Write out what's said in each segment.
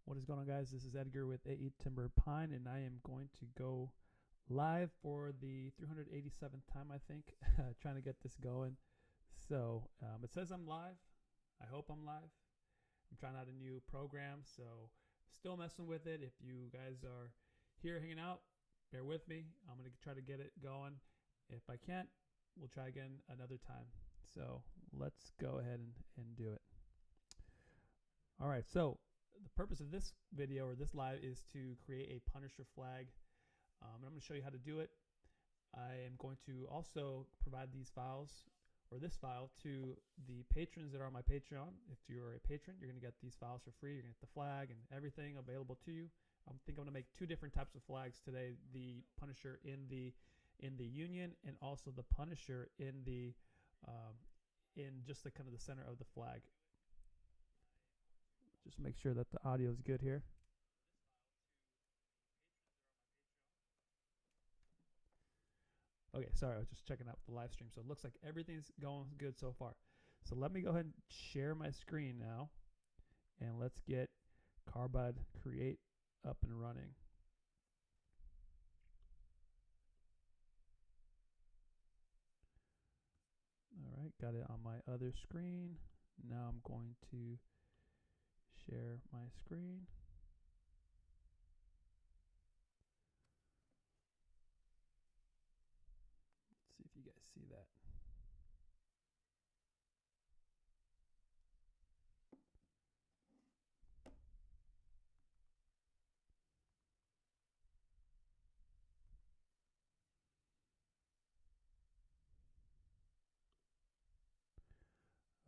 What is going on, guys? This is Edgar with AE Timber Pine, and I am going to go live for the 387th time, I think, trying to get this going. So it says I'm live. I hope I'm live. I'm trying out a new program, so still messing with it. If you guys are here hanging out, bear with me. I'm going to try to get it going. If I can't, we'll try again another time. So let's go ahead and do it. All right, so the purpose of this video or this live is to create a Punisher flag. And I'm going to show you how to do it. I am going to also provide these files or this file to the patrons that are on my Patreon. If you're a patron, you're going to get these files for free. You're going to get the flag and everything available to you. I think I'm going to make two different types of flags today: the Punisher in the Union, and also the Punisher in the in just the kind of the center of the flag. Just make sure that the audio is good here. Okay, sorry, I was just checking out the live stream. So it looks like everything's going good so far. So let me go ahead and share my screen now, and let's get Carbide Create up and running. All right, got it on my other screen. Now I'm going to share my screen. Let's see if you guys see that.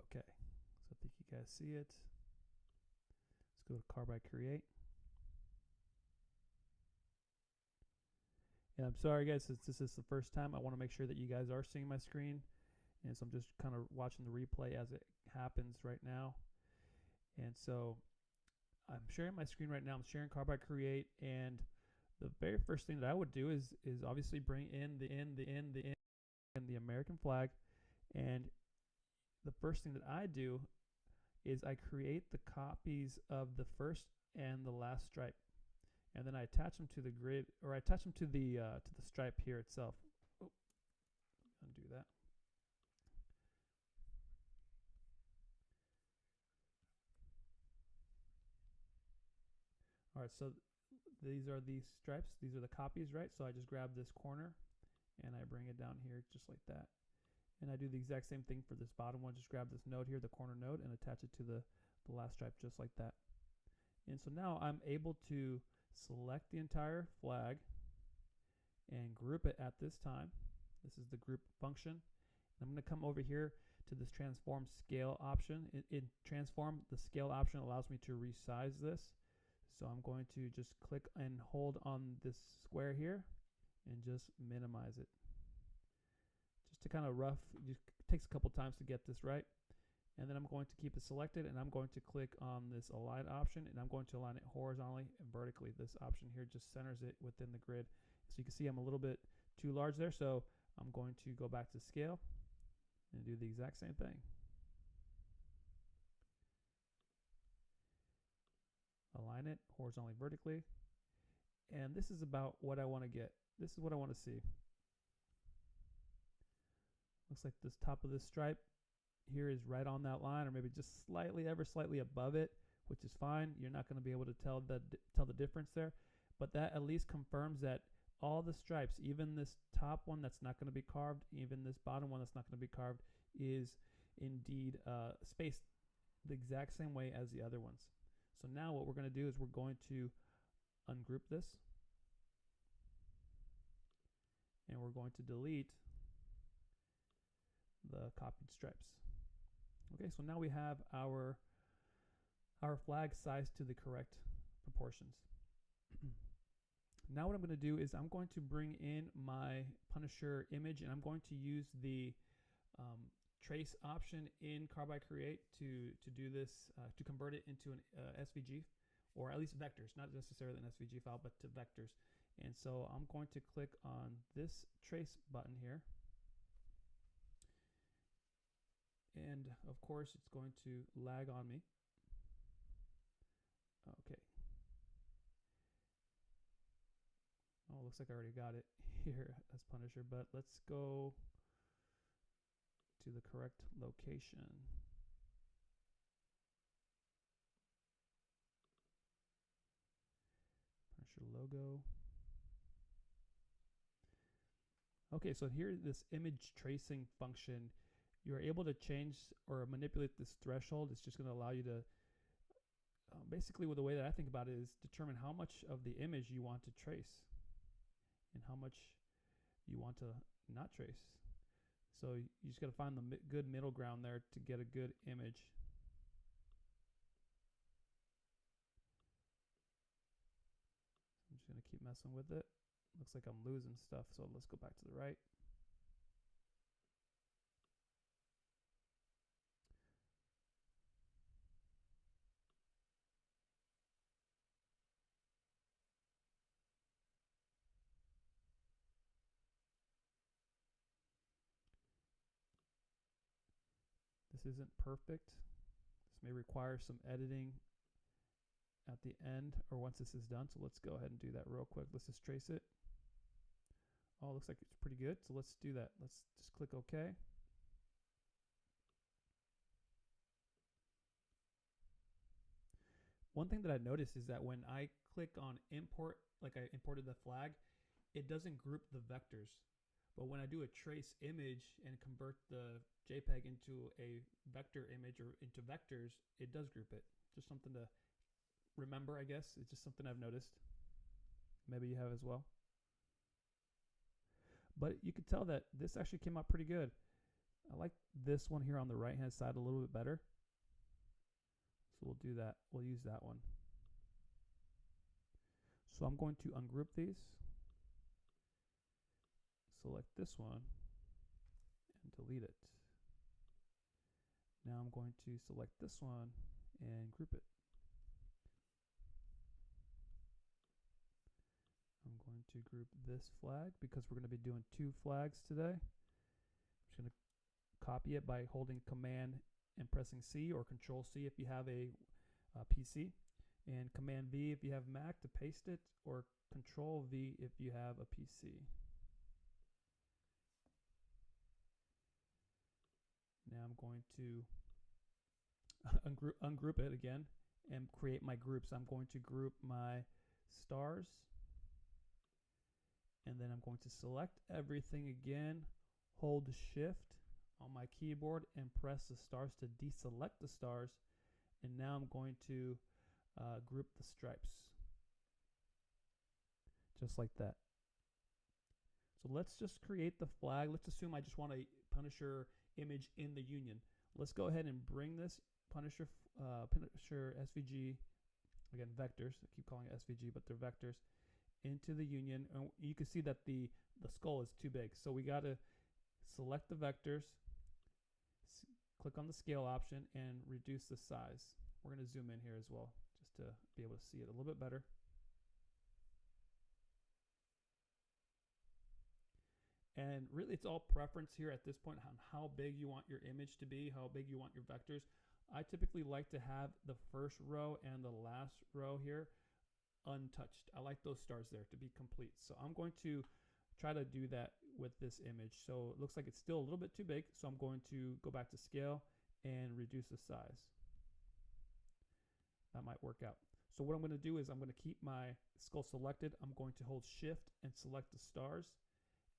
Okay, so I think you guys see it. Let's go to Carbide Create. And I'm sorry, guys, since this is the first time, I want to make sure that you guys are seeing my screen. And so I'm just kind of watching the replay as it happens right now. And so I'm sharing my screen right now. I'm sharing Carbide Create. And the very first thing that I would do is obviously bring in the American flag. And the first thing that I do is I create the copies of the first and the last stripe, and then I attach them to the grid, or I attach them to the stripe here itself. Oh, undo that. All right, so these are these stripes. These are the copies, right? So I just grab this corner and I bring it down here just like that. And I do the exact same thing for this bottom one. Just grab this node here, the corner node, and attach it to the last stripe just like that. And so now I'm able to select the entire flag and group it at this time. This is the group function. And I'm going to come over here to this transform scale option. In transform, the scale option allows me to resize this. So I'm going to just click and hold on this square here and just minimize it. Just to kind of it takes a couple times to get this right. And then I'm going to keep it selected, and I'm going to click on this align option, and I'm going to align it horizontally and vertically. This option here just centers it within the grid. So you can see I'm a little bit too large there, so I'm going to go back to scale and do the exact same thing. Align it horizontally, vertically. And this is about what I want to get. This is what I want to see. Looks like this top of this stripe here is right on that line, or maybe just slightly, ever slightly above it, which is fine. You're not going to be able to tell the difference there, but that at least confirms that all the stripes, even this top one that's not going to be carved, even this bottom one that's not going to be carved, is indeed spaced the exact same way as the other ones. So now what we're going to do is we're going to ungroup this, and we're going to delete the copied stripes. Okay, so now we have our flag sized to the correct proportions. Now what I'm going to do is I'm going to bring in my Punisher image, and I'm going to use the trace option in Carbide Create to do this, to convert it into an SVG, or at least vectors, not necessarily an SVG file, but to vectors. And so I'm going to click on this trace button here. And of course, it's going to lag on me. Okay, looks like I already got it here as Punisher, but let's go to the correct location. Punisher logo. Okay, so here, this image tracing function, you're able to change or manipulate this threshold. It's just going to allow you to, basically, the way that I think about it is determine how much of the image you want to trace and how much you want to not trace. So you just got to find the good middle ground there to get a good image. I'm just going to keep messing with it. Looks like I'm losing stuff, so let's go back to the right. This isn't perfect. This may require some editing at the end or once this is done. So let's go ahead and do that real quick. Let's just trace it. Oh, looks like it's pretty good. So let's do that. Let's just click OK. One thing that I noticed is that when I click on import, like I imported the flag, it doesn't group the vectors. But when I do a trace image and convert the JPEG into a vector image or into vectors, it does group it. Just something to remember, I guess. It's just something I've noticed. Maybe you have as well. But you could tell that this actually came out pretty good. I like this one here on the right hand side a little bit better. So we'll do that. We'll use that one. So I'm going to ungroup these. Select this one and delete it. Now I'm going to select this one and group it. I'm going to group this flag because we're going to be doing 2 flags today. I'm just going to copy it by holding Command and pressing C, or Control C if you have a PC, and Command V if you have Mac to paste it, or Control V if you have a PC. Now I'm going to ungroup it again and create my groups. I'm going to group my stars, and then I'm going to select everything again, hold Shift on my keyboard and press the stars to deselect the stars, and now I'm going to group the stripes just like that. So let's just create the flag. Let's assume I just want a Punisher image in the union. Let's go ahead and bring this Punisher SVG, again vectors, I keep calling it SVG, but they're vectors, into the union. And you can see that the skull is too big. So we got to select the vectors, click on the scale option, and reduce the size. We're going to zoom in here as well, just to be able to see it a little bit better. And really, it's all preference here at this point on how big you want your image to be, how big you want your vectors. I typically like to have the first row and the last row here untouched. I like those stars there to be complete. So I'm going to try to do that with this image. So it looks like it's still a little bit too big. So I'm going to go back to scale and reduce the size. That might work out. So what I'm going to do is I'm going to keep my skull selected. I'm going to hold Shift and select the stars.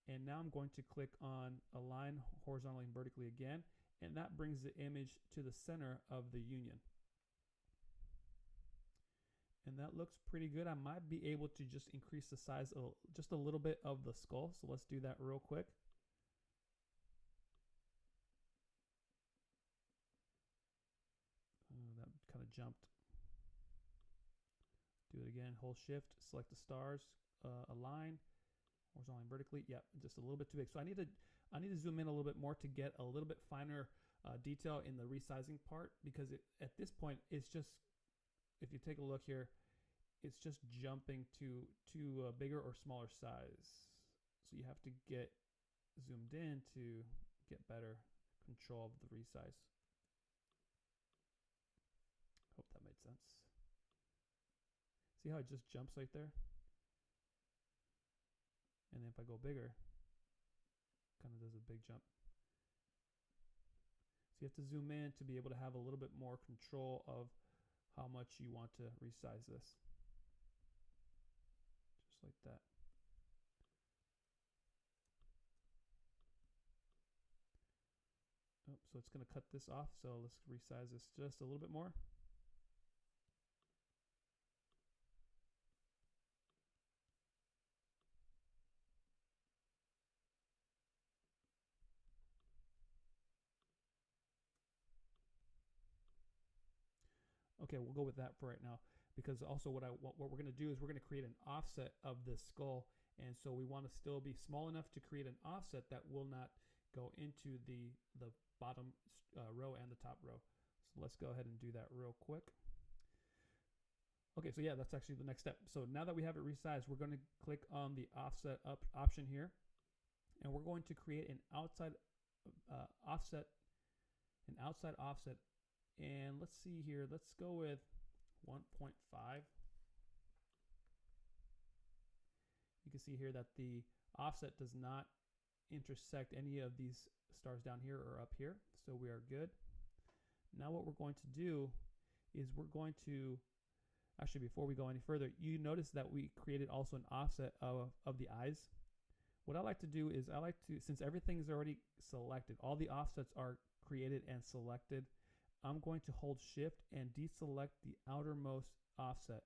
And now I'm going to click on Align horizontally and vertically again. And that brings the image to the center of the union. And that looks pretty good. I might be able to just increase the size just a little bit of the skull. So let's do that real quick. That kind of jumped. Do it again. Hold Shift, select the stars, align horizontally and vertically. Yep, just a little bit too big. So I need to zoom in a little bit more to get a little bit finer detail in the resizing part, because at this point it's just, if you take a look here, it's just jumping to a bigger or smaller size. So you have to get zoomed in to get better control of the resize. Hope that made sense. See how it just jumps right there? And then if I go bigger, kind of does a big jump. So you have to zoom in to be able to have a little bit more control of how much you want to resize this. Just like that. Oh, so it's going to cut this off. So let's resize this just a little bit more. Okay, we'll go with that for right now, because also what we're going to do is we're going to create an offset of this skull, and so we want to still be small enough to create an offset that will not go into the bottom row and the top row. So let's go ahead and do that real quick. Okay, so yeah, that's actually the next step. So now that we have it resized, we're going to click on the offset up option here, and we're going to create an outside offset, and let's see here. Let's go with 1.5. You can see here that the offset does not intersect any of these stars down here or up here, so we are good. Now what we're going to do is we're going to, actually before we go any further, you notice that we created also an offset of the eyes. What I like to do is I like to, since everything is already selected, all the offsets are created and selected, I'm going to hold shift and deselect the outermost offset,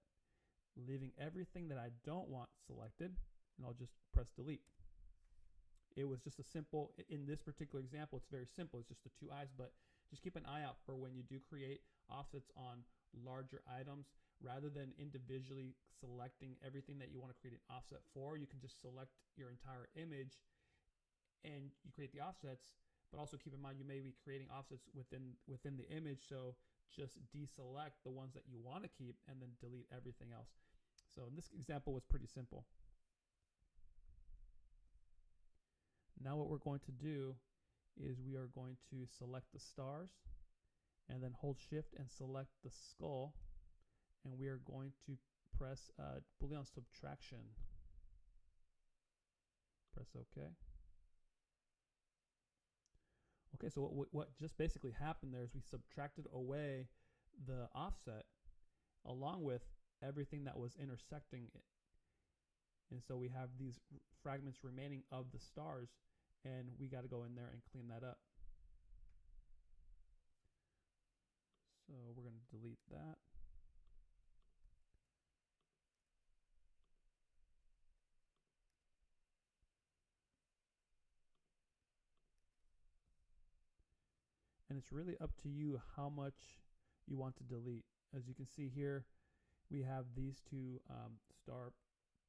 leaving everything that I don't want selected, and I'll just press delete. It was just a simple, in this particular example, it's very simple. It's just the two eyes, but just keep an eye out for when you do create offsets on larger items. Rather than individually selecting everything that you want to create an offset for, you can just select your entire image and you create the offsets, but also keep in mind you may be creating offsets within the image, so just deselect the ones that you want to keep and then delete everything else. So in this example was pretty simple. Now what we're going to do is we are going to select the stars and then hold shift and select the skull, and we are going to press Boolean subtraction. Press OK. Okay, so what just basically happened there is we subtracted away the offset along with everything that was intersecting it. And so we have these fragments remaining of the stars, and we got to go in there and clean that up. So we're going to delete that. And it's really up to you how much you want to delete. As you can see here, we have these two star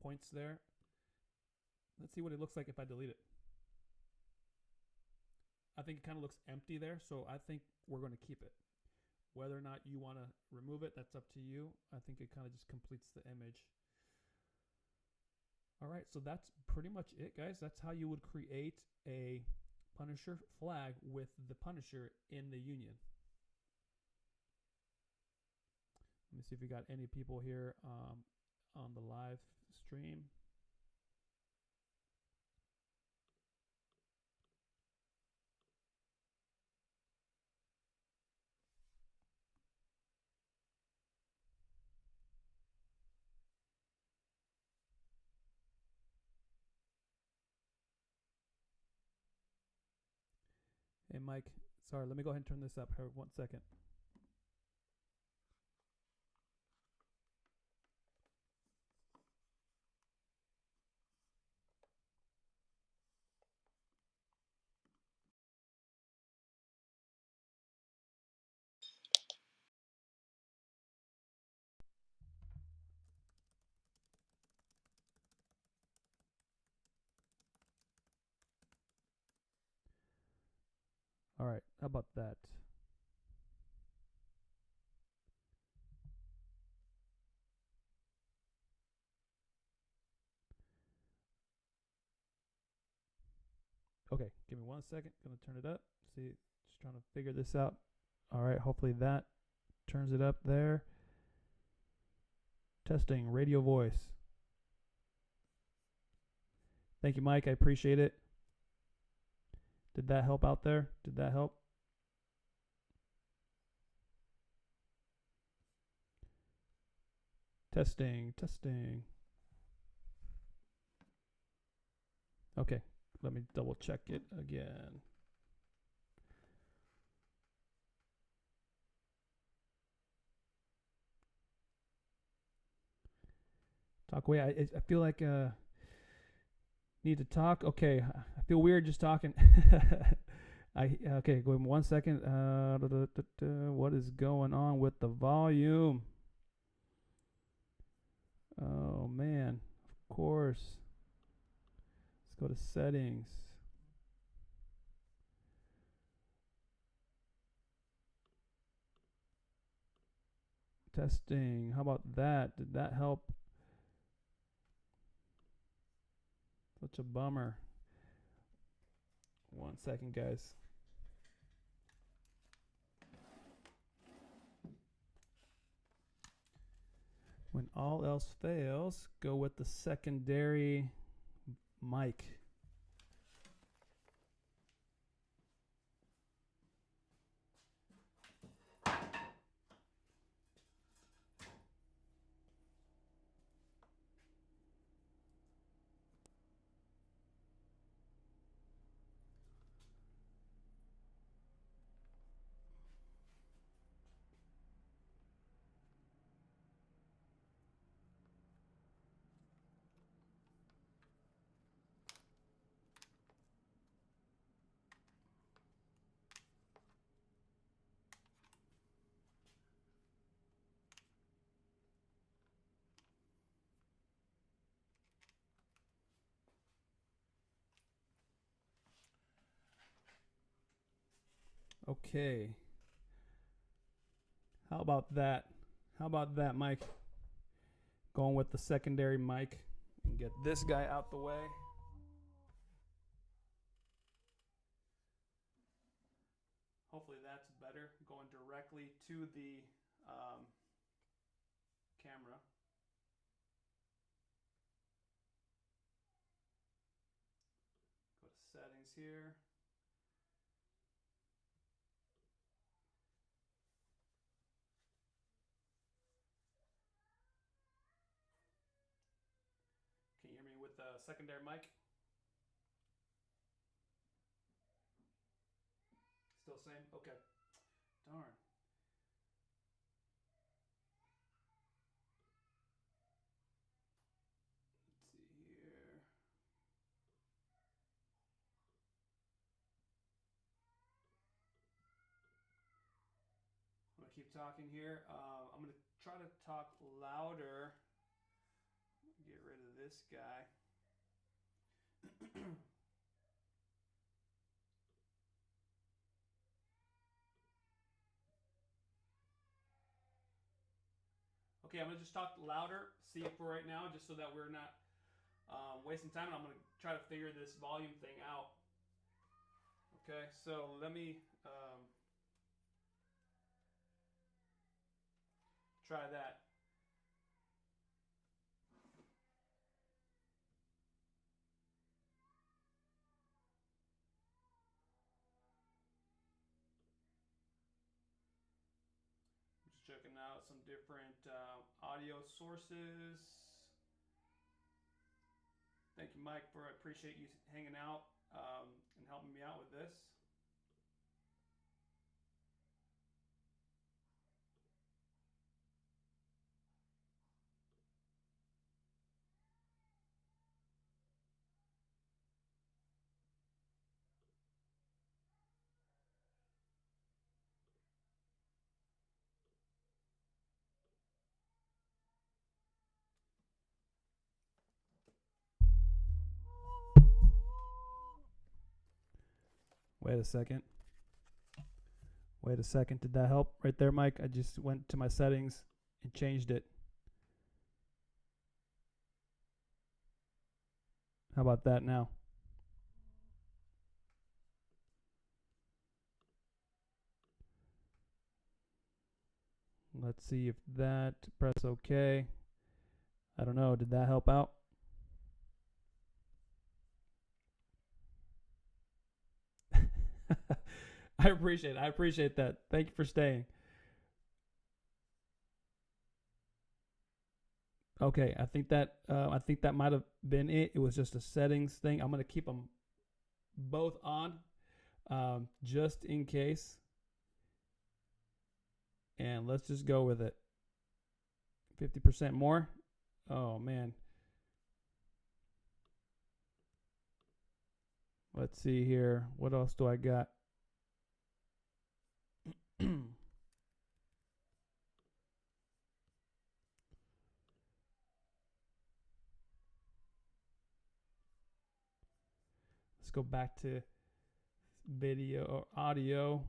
points there. Let's see what it looks like if I delete it. I think it kind of looks empty there, so I think we're going to keep it. Whether or not you want to remove it, that's up to you. I think it kind of just completes the image. All right, so that's pretty much it, guys. That's how you would create a Punisher flag with the Punisher in the Union. Let me see if we got any people here on the live stream. Hey, Mike. Sorry, let me go ahead and turn this up here 1 second. All right, how about that? Okay, give me 1 second. Gonna turn it up. See, just trying to figure this out. All right, hopefully that turns it up there. Testing radio voice. Thank you, Mike. I appreciate it. Did that help out there? Did that help? Testing, testing. Okay, let me double check it again. Talk away. I feel like need to talk. Okay, I feel weird just talking. Okay. Go in 1 second. What is going on with the volume? Oh man, of course. Let's go to settings. Testing. How about that? Did that help? Such a bummer. 1 second, guys. When all else fails, go with the secondary mic. Okay. How about that? How about that, Mike? Going with the secondary mic and get this guy out the way. Hopefully that's better. Going directly to the camera. Go to settings here. Can you hear me with the secondary mic? Still same? Okay. Darn. Let's see here. I'm going to keep talking here. I'm going to try to talk louder. Get rid of this guy. Okay, I'm going to just talk louder. See it for right now, just so that we're not wasting time. And I'm going to try to figure this volume thing out. Okay, so let me try that. Just checking out some different audio sources. Thank you, Mike, I appreciate you hanging out and helping me out with this. Wait a second. Wait a second. Did that help right there, Mike? I just went to my settings and changed it. How about that now? Let's see if that, press OK. I don't know. Did that help out? I appreciate it. I appreciate that. Thank you for staying. Okay, I think that might have been it. It was just a settings thing. I'm gonna keep them both on, just in case. And let's just go with it. 50% more. Oh man. Let's see here. What else do I got? Let's go back to video or audio.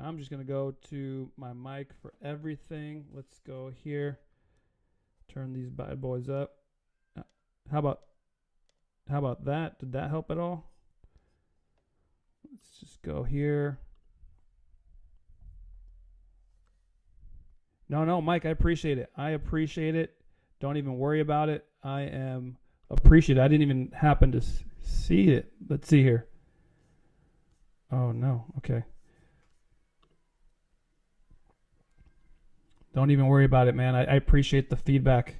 I'm just going to go to my mic for everything. Let's go here. Turn these bad boys up. How about that? Did that help at all? Let's just go here. No, Mike, I appreciate it. I appreciate it. Don't even worry about it. I am appreciative. I didn't even happen to see it. Let's see here. Oh, no. Okay. Don't even worry about it, man. I appreciate the feedback.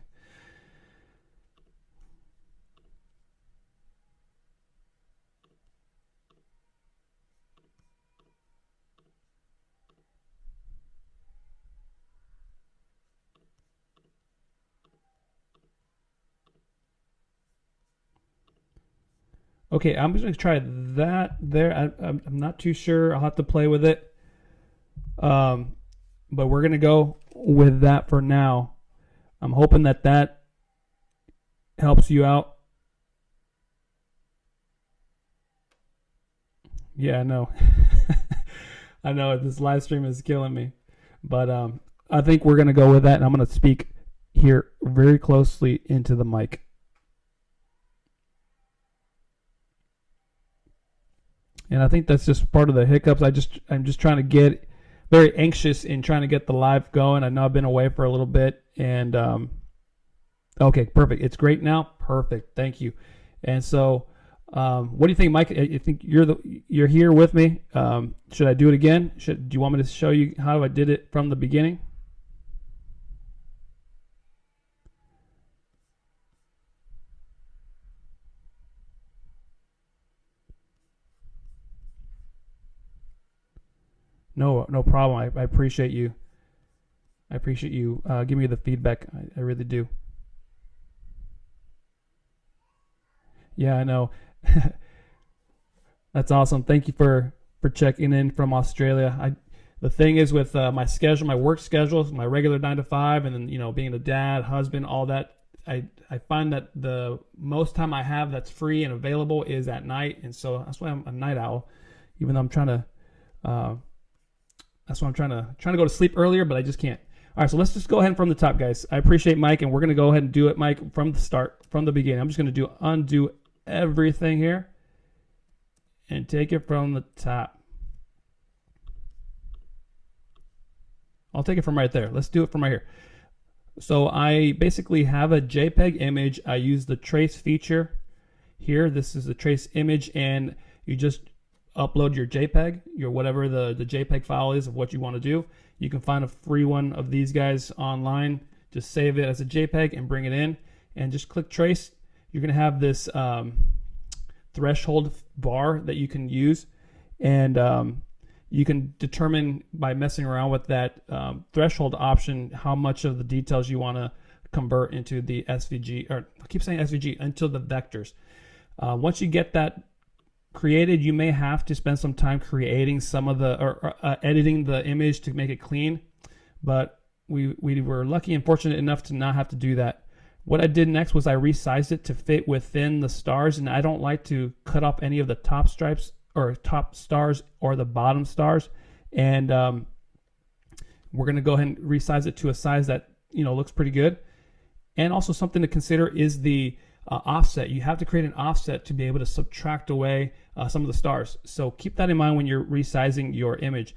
Okay, I'm just going to try that there. I'm not too sure. I'll have to play with it. But we're going to go with that for now. I'm hoping that that helps you out. Yeah, I know. I know this live stream is killing me. But I think we're going to go with that, and I'm going to speak here very closely into the mic. And I think that's just part of the hiccups. I'm just trying to get very anxious in trying to get the live going. I know I've been away for a little bit, and okay, perfect. It's great now. Perfect. Thank you. And so, what do you think, Mike? I think you're here with me. Should I do it again? Do you want me to show you how I did it from the beginning? No problem. I appreciate you. I appreciate you giving me the feedback. I really do. Yeah, I know. That's awesome. Thank you for checking in from Australia. The thing is with my schedule, my work schedule, my regular 9 to 5, and then being a dad, husband, all that. I find that the most time I have that's free and available is at night, and so that's why I'm a night owl. Even though I'm trying to. That's why I'm trying to go to sleep earlier, but I just can't. All right, so let's just go ahead from the top, guys. I appreciate Mike, and we're going to go ahead and do it, Mike, from the start, from the beginning. I'm just going to undo everything here and take it from the top. I'll take it from right there. Let's do it from right here. So I basically have a JPEG image. I use the trace feature here. This is the trace image, and you just upload your JPEG, your whatever the JPEG file is of what you want to do. You can find a free one of these guys online. Just save it as a JPEG and bring it in, and just click trace. You're going to have this threshold bar that you can use, and you can determine by messing around with that threshold option how much of the details you want to convert into the SVG, or I keep saying SVG, into the vectors. Once you get that created, you may have to spend some time creating some of the or editing the image to make it clean, but we were lucky and fortunate enough to not have to do that. What I did next was I resized it to fit within the stars, and I don't like to cut off any of the top stripes or top stars or the bottom stars, and we're going to go ahead and resize it to a size that looks pretty good. And also something to consider is the offset. You have to create an offset to be able to subtract away some of the stars. So keep that in mind when you're resizing your image.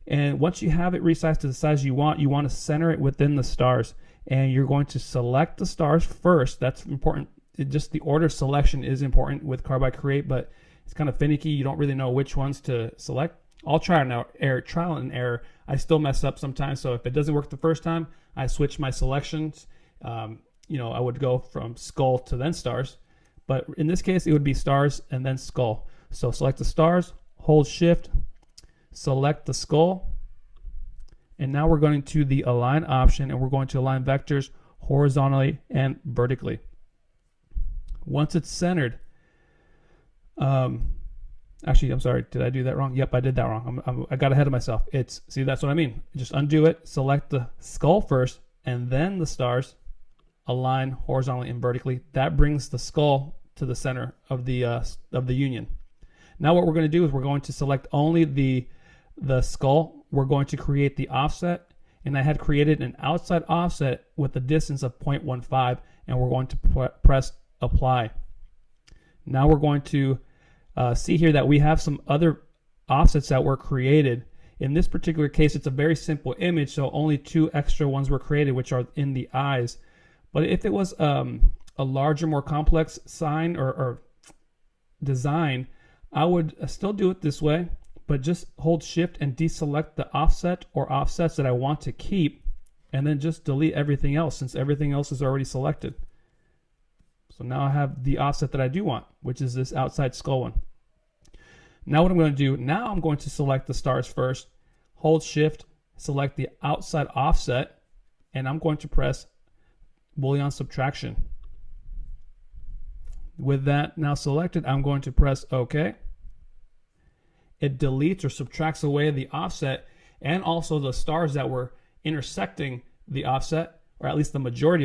And once you have it resized to the size you want to center it within the stars. And you're going to select the stars first. That's important. Just the order selection is important with Carbide Create, but it's kind of finicky. You don't really know which ones to select. I'll trial and error. I still mess up sometimes. So if it doesn't work the first time, I switch my selections. You know, I would go from skull to then stars, but in this case, it would be stars and then skull. So select the stars, hold shift, select the skull. And now we're going to the align option, and we're going to align vectors horizontally and vertically. Once it's centered, actually, I'm sorry, did I do that wrong? Yep, I did that wrong. I got ahead of myself. See, that's what I mean. Just undo it, select the skull first, and then the stars, align horizontally and vertically. That brings the skull to the center of the union. Now what we're going to do is we're going to select only the skull. We're going to create the offset, and I had created an outside offset with a distance of 0.15, and we're going to press apply. Now we're going to see here that we have some other offsets that were created. In this particular case, it's a very simple image, so only 2 extra ones were created, which are in the eyes. But if it was a larger, more complex sign or design, I would still do it this way, but just hold shift and deselect the offset or offsets that I want to keep, and then just delete everything else since everything else is already selected. So now I have the offset that I do want, which is this outside skull one. Now what I'm going to do, now I'm going to select the stars first, hold shift, select the outside offset, and I'm going to press Boolean subtraction. With that now selected, I'm going to press OK. It deletes or subtracts away the offset and also the stars that were intersecting the offset, or at least the majority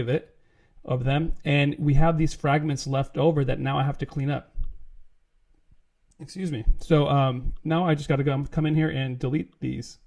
of them. And we have these fragments left over that now I have to clean up. Excuse me. So now I just got to come in here and delete these.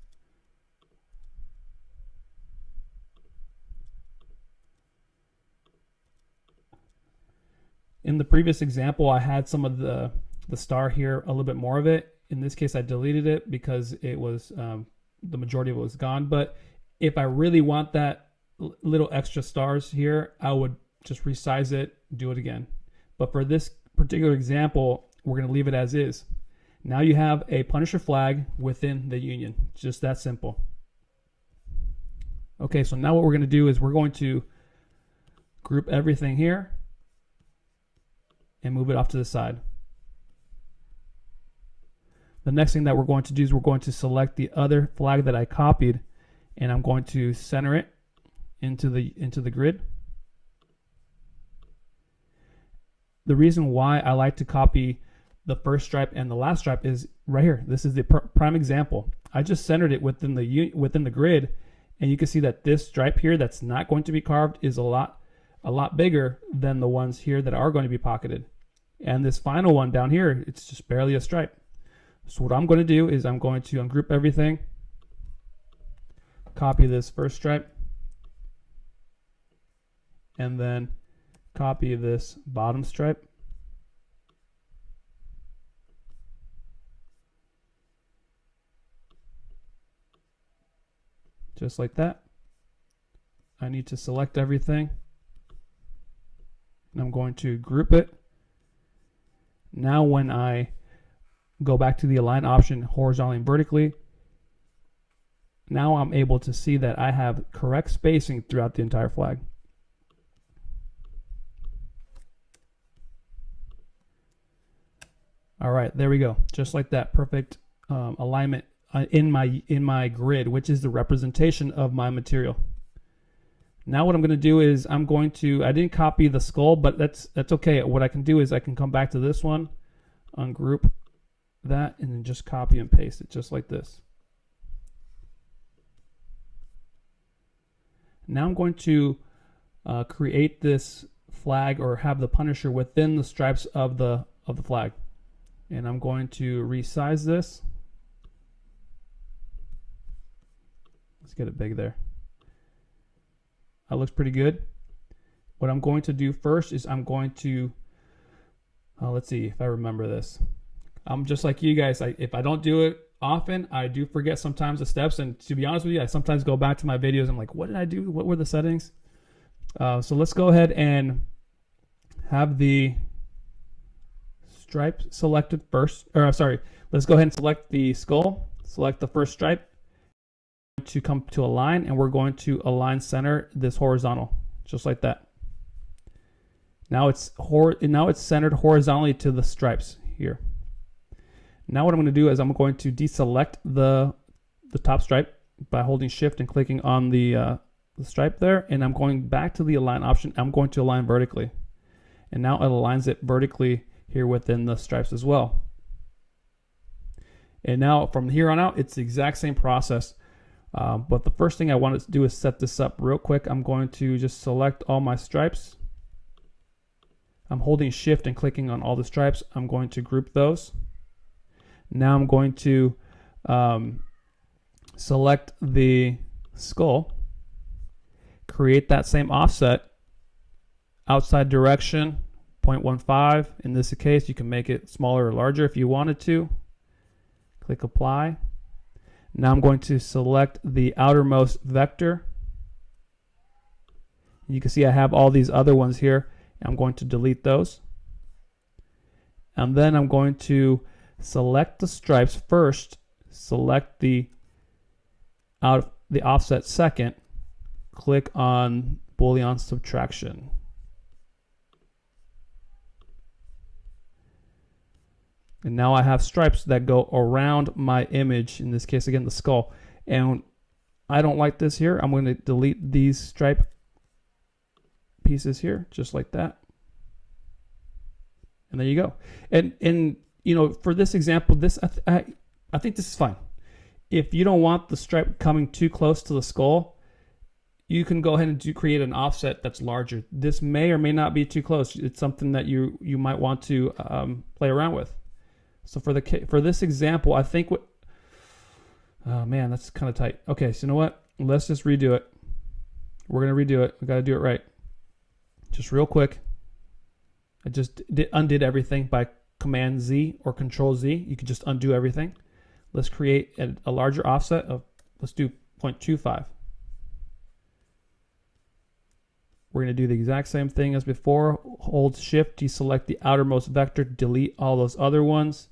In the previous example, I had some of the star here, a little bit more of it. In this case, I deleted it because it was the majority of it was gone. But if I really want that little extra stars here, I would just resize it, do it again. But for this particular example, we're going to leave it as is. Now you have a Punisher flag within the union. Just that simple. Okay, so now what we're going to do is we're going to group everything here and move it off to the side. The next thing that we're going to do is we're going to select the other flag that I copied, and I'm going to center it into the grid. The reason why I like to copy the first stripe and the last stripe is right here. This is the prime example. I just centered it within the grid, and you can see that this stripe here that's not going to be carved is a lot bigger than the ones here that are going to be pocketed. And this final one down here, it's just barely a stripe. So what I'm going to do is I'm going to ungroup everything, copy this first stripe, and then copy this bottom stripe. Just like that. I need to select everything, and I'm going to group it. Now when I go back to the align option horizontally and vertically, now I'm able to see that I have correct spacing throughout the entire flag. All right, there we go. Just like that, perfect alignment in my grid, which is the representation of my material. Now what I'm going to do is I didn't copy the skull, but that's okay. What I can do is I can come back to this one, ungroup that, and then just copy and paste it just like this. Now I'm going to create this flag, or have the Punisher within the stripes of the flag. And I'm going to resize this. Let's get it big there. That looks pretty good. what I'm going to do first is I'm going to, let's see if I remember this. I'm just like you guys. If I don't do it often, I do forget sometimes the steps. And to be honest with you, I sometimes go back to my videos. I'm like, what did I do? What were the settings? So let's go ahead and have the stripe selected first. Or sorry, let's go ahead and select the skull. Select the first stripe to come to align, and we're going to align center this horizontal, just like that. Now it's centered horizontally to the stripes here. Now what I'm going to do is I'm going to deselect the top stripe by holding shift and clicking on the stripe there, and I'm going back to the align option. I'm going to align vertically, and now it aligns it vertically here within the stripes as well. And now from here on out, it's the exact same process. But the first thing I want to do is set this up real quick. I'm going to just select all my stripes. I'm holding shift and clicking on all the stripes. I'm going to group those. Now I'm going to select the skull, create that same offset, outside direction 0.15. In this case, you can make it smaller or larger if you wanted to. Click apply. Now I'm going to select the outermost vector. You can see I have all these other ones here. I'm going to delete those. And then I'm going to select the stripes first, select the offset second, click on Boolean subtraction. And now I have stripes that go around my image, in this case again the skull. And I don't like this here. I'm going to delete these stripe pieces here, just like that. And there you go. And you know, for this example, I think this is fine. If you don't want the stripe coming too close to the skull, you can go ahead and create an offset that's larger. This may or may not be too close. It's something that you might want to play around with. So for this example, I think oh man, that's kind of tight. Okay, so you know what? Let's just redo it. We're gonna redo it. We got to do it right. Just real quick. I just undid everything by Command Z or Control Z. You can just undo everything. Let's create a larger offset of, let's do 0.25. We're going to do the exact same thing as before. Hold shift, deselect the outermost vector, delete all those other ones.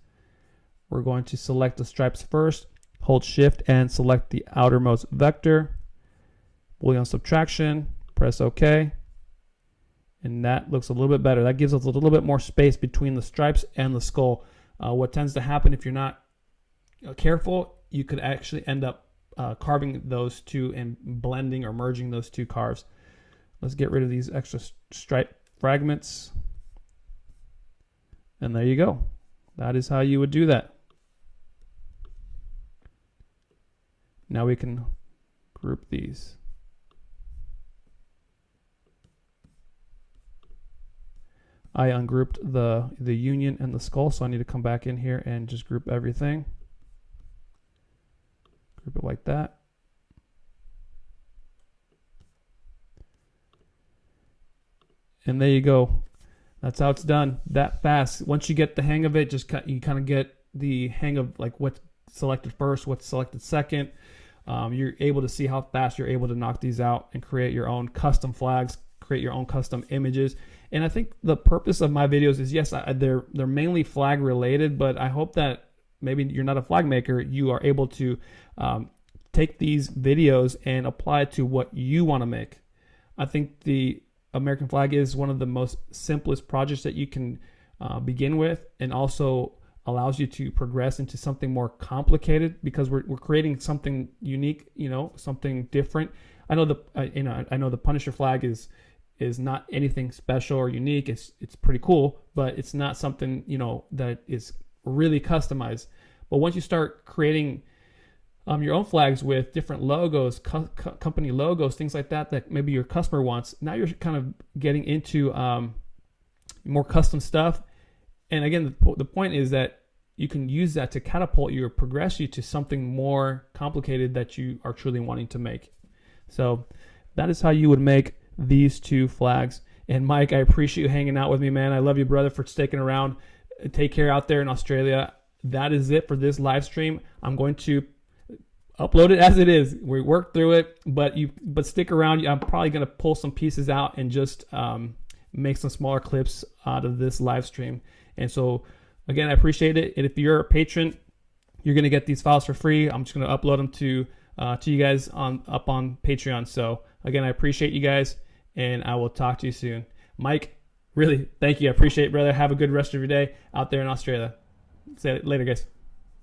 We're going to select the stripes first, hold shift and select the outermost vector. Boolean subtraction, press OK. And that looks a little bit better. That gives us a little bit more space between the stripes and the skull. What tends to happen if you're not careful, you could actually end up carving those two and blending or merging those two carves. Let's get rid of these extra stripe fragments. And there you go. That is how you would do that. Now we can group these. I ungrouped the union and the skull, so I need to come back in here and just group everything. Group it like that. And there you go. That's how it's done, that fast. Once you get the hang of it, you kind of get the hang of like what's selected first, what's selected second. You're able to see how fast you're able to knock these out and create your own custom flags, create your own custom images. And I think the purpose of my videos is, yes, they're mainly flag related, but I hope that maybe you're not a flag maker, you are able to take these videos and apply it to what you want to make. I think the American flag is one of the most simplest projects that you can begin with, and also allows you to progress into something more complicated because we're creating something unique, something different. I know the Punisher flag is not anything special or unique. It's pretty cool, but it's not something that is really customized. But once you start creating your own flags with different logos, company logos, things like that maybe your customer wants, now you're kind of getting into more custom stuff. And again, the point is that you can use that to catapult you or progress you to something more complicated that you are truly wanting to make. So that is how you would make these two flags. And Mike, I appreciate you hanging out with me, man. I love you, brother, for sticking around. Take care out there in Australia. That is it for this live stream. I'm going to upload it as it is. We worked through it, but stick around. I'm probably going to pull some pieces out and just make some smaller clips out of this live stream. And so, again, I appreciate it. And if you're a patron, you're going to get these files for free. I'm just going to upload them to you guys up on Patreon. So, again, I appreciate you guys, and I will talk to you soon. Mike, really, thank you. I appreciate it, brother. Have a good rest of your day out there in Australia. See you later, guys.